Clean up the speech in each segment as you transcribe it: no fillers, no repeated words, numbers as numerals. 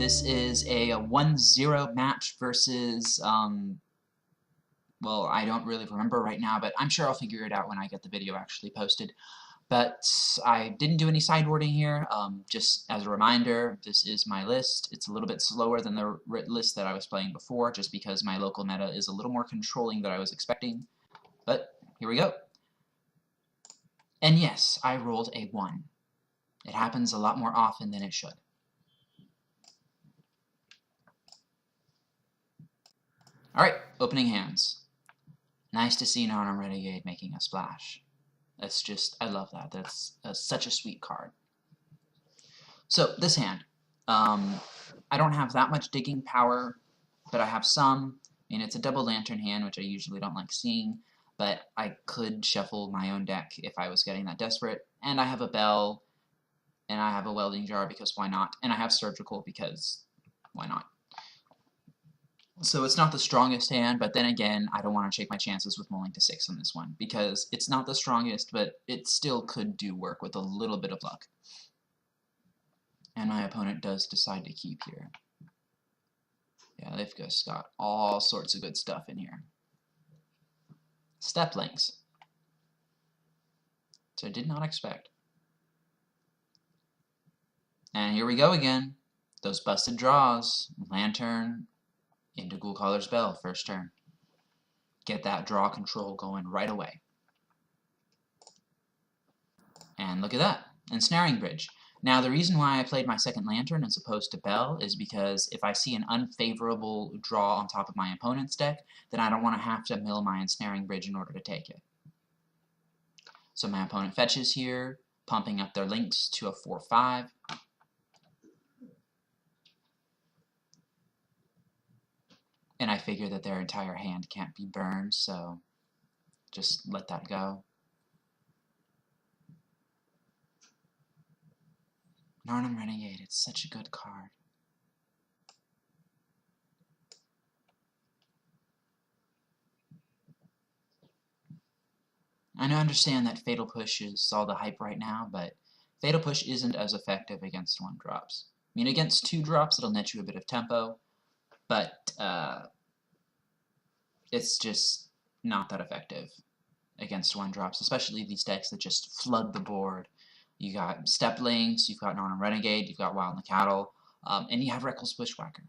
This is a 1-0 match versus, well, I don't really remember right now, but I'm sure I'll figure it out when I get the video actually posted. But I didn't do any sideboarding here. Just as a reminder, this is my list. It's a little bit slower than the list that I was playing before, just because my local meta is a little more controlling than I was expecting. But here we go. And yes, I rolled a 1. It happens a lot more often than it should. Alright, opening hands. Nice to see Nana Renegade making a splash. That's just, I love that. That's such a sweet card. So, this hand. I don't have that much digging power, but I have some. And it's a double lantern hand, which I usually don't like seeing. But I could shuffle my own deck if I was getting that desperate. And I have a bell, and I have a welding jar because why not? And I have surgical because why not? So it's not the strongest hand, but then again, I don't want to take my chances with rolling to 6 on this one, because it's not the strongest, but it still could do work with a little bit of luck. And my opponent does decide to keep here. Yeah, they've just got all sorts of good stuff in here. Step links. So I did not expect. And here we go again. Those busted draws. Lantern into Ghoulcaller's Bell, first turn. Get that draw control going right away. And look at that, Ensnaring Bridge. Now the reason why I played my second Lantern as opposed to Bell is because if I see an unfavorable draw on top of my opponent's deck, then I don't want to have to mill my Ensnaring Bridge in order to take it. So my opponent fetches here, pumping up their links to a 4-5. And I figure that their entire hand can't be burned, so just let that go. Narnum Renegade, it's such a good card. I understand that Fatal Push is all the hype right now, but Fatal Push isn't as effective against 1-drops. I mean, against 2-drops, it'll net you a bit of tempo, but it's just not that effective against 1-drops, especially these decks that just flood the board. You got Step Links, you've got Narnum Renegade, you've got Wild in the Cattle, and you have Reckless Bushwhacker.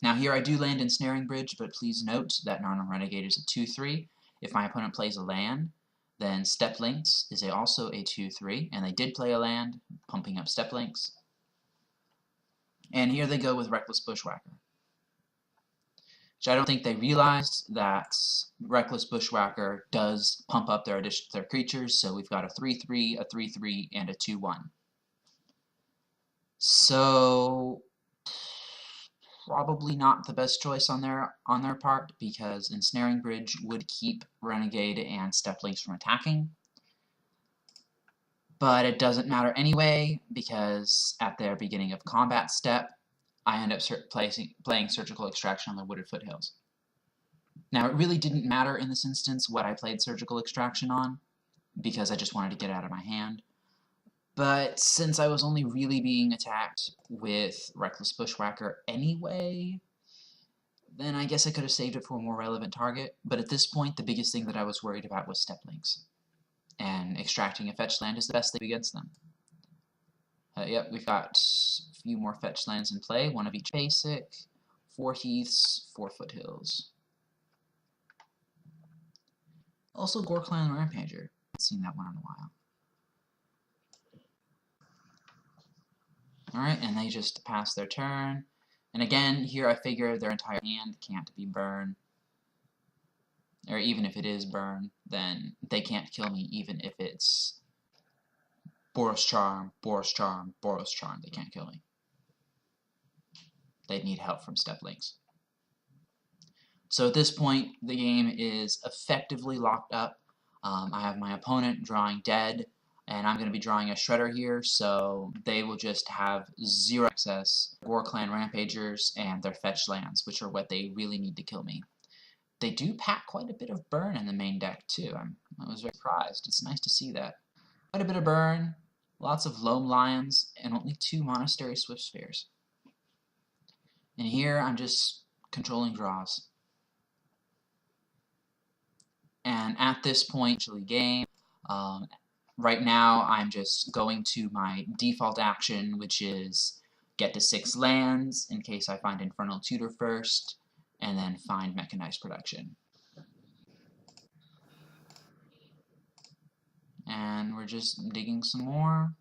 Now here I do land Ensnaring Bridge, but please note that Narnum Renegade is a 2-3. If my opponent plays a land, then Step Links is also a 2-3, and they did play a land, pumping up Step Links. And here they go with Reckless Bushwhacker. Which I don't think they realized that Reckless Bushwhacker does pump up their creatures, so we've got a 3-3, a 3-3, and a 2-1. So probably not the best choice on their part, because Ensnaring Bridge would keep Renegade and Step Links from attacking. But it doesn't matter anyway, because at their beginning of combat step, I end up playing Surgical Extraction on the Wooded Foothills. Now, it really didn't matter in this instance what I played Surgical Extraction on, because I just wanted to get out of my hand. But since I was only really being attacked with Reckless Bushwhacker anyway, then I guess I could have saved it for a more relevant target. But at this point, the biggest thing that I was worried about was Step Links. And extracting a fetch land is the best thing against them. Yep, we've got a few more fetch lands in play, one of each basic, 4 Heaths, 4 Foothills. Also Gorklan Rampager. I haven't seen that one in a while. Alright, and they just pass their turn. And again, here I figure their entire hand can't be burned. Or even if it is burned, then they can't kill me even if it's Boros Charm, Boros Charm, Boros Charm. They can't kill me. They'd need help from Step Links. So at this point, the game is effectively locked up. I have my opponent drawing dead, and I'm going to be drawing a Shredder here, so they will just have 0 access. Gorklan Rampagers and their fetch lands, which are what they really need to kill me. They do pack quite a bit of burn in the main deck, too. I was very surprised. It's nice to see that. Quite a bit of burn, lots of Loam Lions, and only 2 Monastery Swift Spheres. And here I'm just controlling draws. And at this point, actually game, right now I'm just going to my default action, which is get to 6 lands in case I find Infernal Tutor first, and then find Mechanized Production. And we're just digging some more.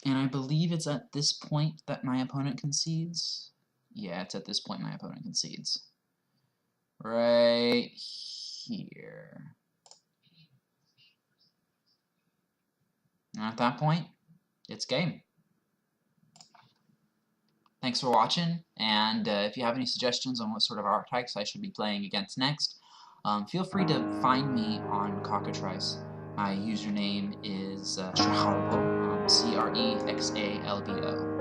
And I believe it's at this point that my opponent concedes. Yeah, it's at this point my opponent concedes. Right here. And at that point, it's game. Thanks for watching, and if you have any suggestions on what sort of archetypes I should be playing against next, feel free to find me on Cockatrice. My username is Crexalbo, C-R-E-X-A-L-B-O.